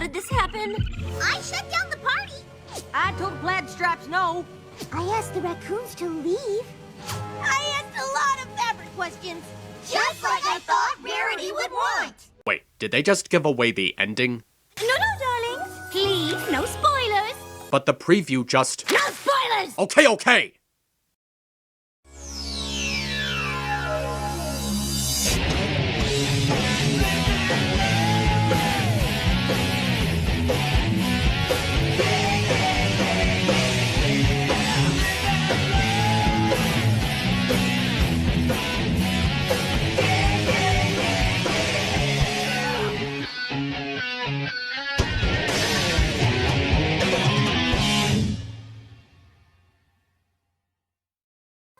did this happen? I shut down the party. I told Plaid Stripes no. I asked the raccoons to leave. I asked a lot of fabric questions. Just like I thought Rarity would want. Wait, did they just give away the ending? No, darlings. Please, no spoilers. But the preview just... No spoilers! Okay!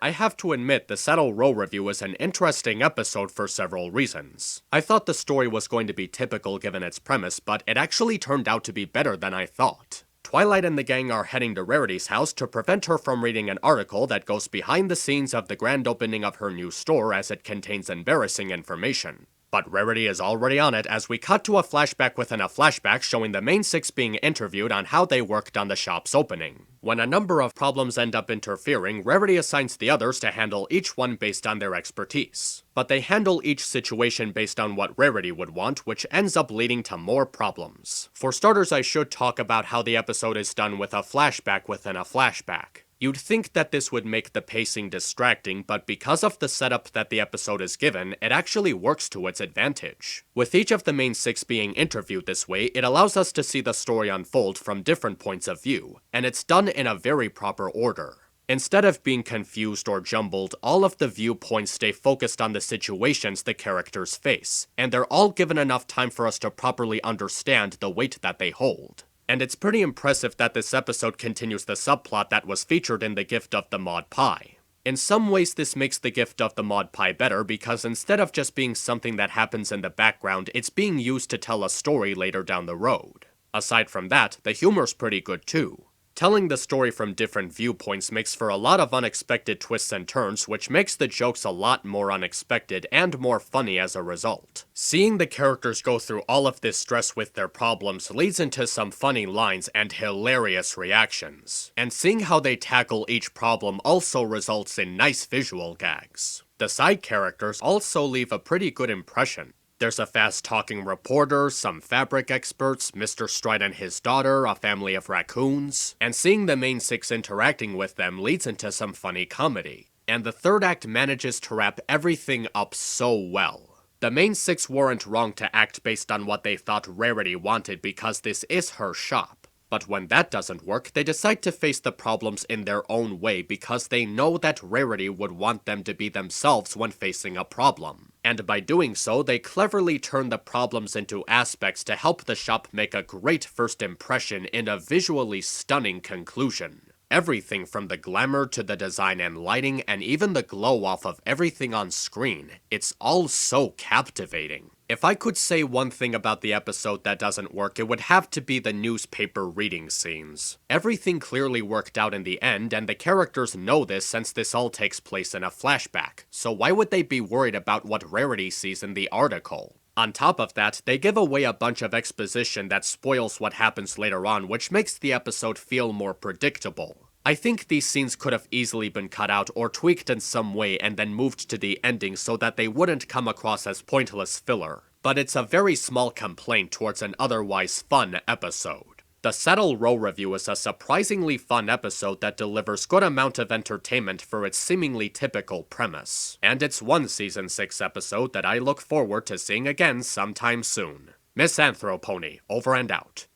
I have to admit, the Saddle Row review is an interesting episode for several reasons. I thought the story was going to be typical given its premise, but it actually turned out to be better than I thought. Twilight and the gang are heading to Rarity's house to prevent her from reading an article that goes behind the scenes of the grand opening of her new store as it contains embarrassing information. But Rarity is already on it as we cut to a flashback within a flashback showing the main six being interviewed on how they worked on the shop's opening. When a number of problems end up interfering, Rarity assigns the others to handle each one based on their expertise. But they handle each situation based on what Rarity would want, which ends up leading to more problems. For starters, I should talk about how the episode is done with a flashback within a flashback. You'd think that this would make the pacing distracting, but because of the setup that the episode is given, it actually works to its advantage. With each of the main six being interviewed this way, it allows us to see the story unfold from different points of view, and it's done in a very proper order. Instead of being confused or jumbled, all of the viewpoints stay focused on the situations the characters face, and they're all given enough time for us to properly understand the weight that they hold. And it's pretty impressive that this episode continues the subplot that was featured in The Gift of the Maud Pie. In some ways, this makes The Gift of the Maud Pie better because instead of just being something that happens in the background, it's being used to tell a story later down the road. Aside from that, the humor's pretty good too. Telling the story from different viewpoints makes for a lot of unexpected twists and turns, which makes the jokes a lot more unexpected and more funny as a result. Seeing the characters go through all of this stress with their problems leads into some funny lines and hilarious reactions. And seeing how they tackle each problem also results in nice visual gags. The side characters also leave a pretty good impression. There's a fast-talking reporter, some fabric experts, Mr. Stride and his daughter, a family of raccoons, and seeing the main six interacting with them leads into some funny comedy. And the third act manages to wrap everything up so well. The main six weren't wrong to act based on what they thought Rarity wanted because this is her shop. But when that doesn't work, they decide to face the problems in their own way because they know that Rarity would want them to be themselves when facing a problem. And by doing so, they cleverly turn the problems into aspects to help the shop make a great first impression in a visually stunning conclusion. Everything from the glamour to the design and lighting and even the glow off of everything on screen, it's all so captivating. If I could say one thing about the episode that doesn't work, it would have to be the newspaper reading scenes. Everything clearly worked out in the end, and the characters know this since this all takes place in a flashback, so why would they be worried about what Rarity sees in the article? On top of that, they give away a bunch of exposition that spoils what happens later on, which makes the episode feel more predictable. I think these scenes could have easily been cut out or tweaked in some way and then moved to the ending so that they wouldn't come across as pointless filler. But it's a very small complaint towards an otherwise fun episode. The Saddle Row review is a surprisingly fun episode that delivers good amount of entertainment for its seemingly typical premise. And it's one Season 6 episode that I look forward to seeing again sometime soon. MisAnthro Pony, over and out.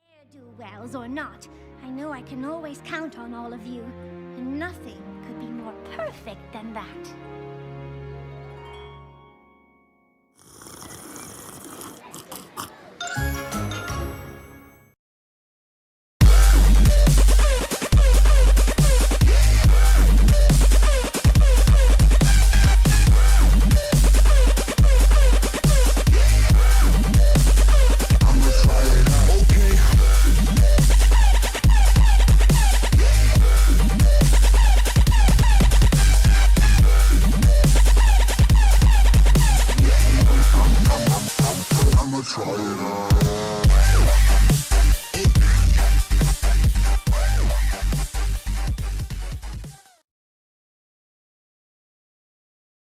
Ne'er-do-wells or not, I know I can always count on all of you. And nothing could be more perfect than that. Try it out.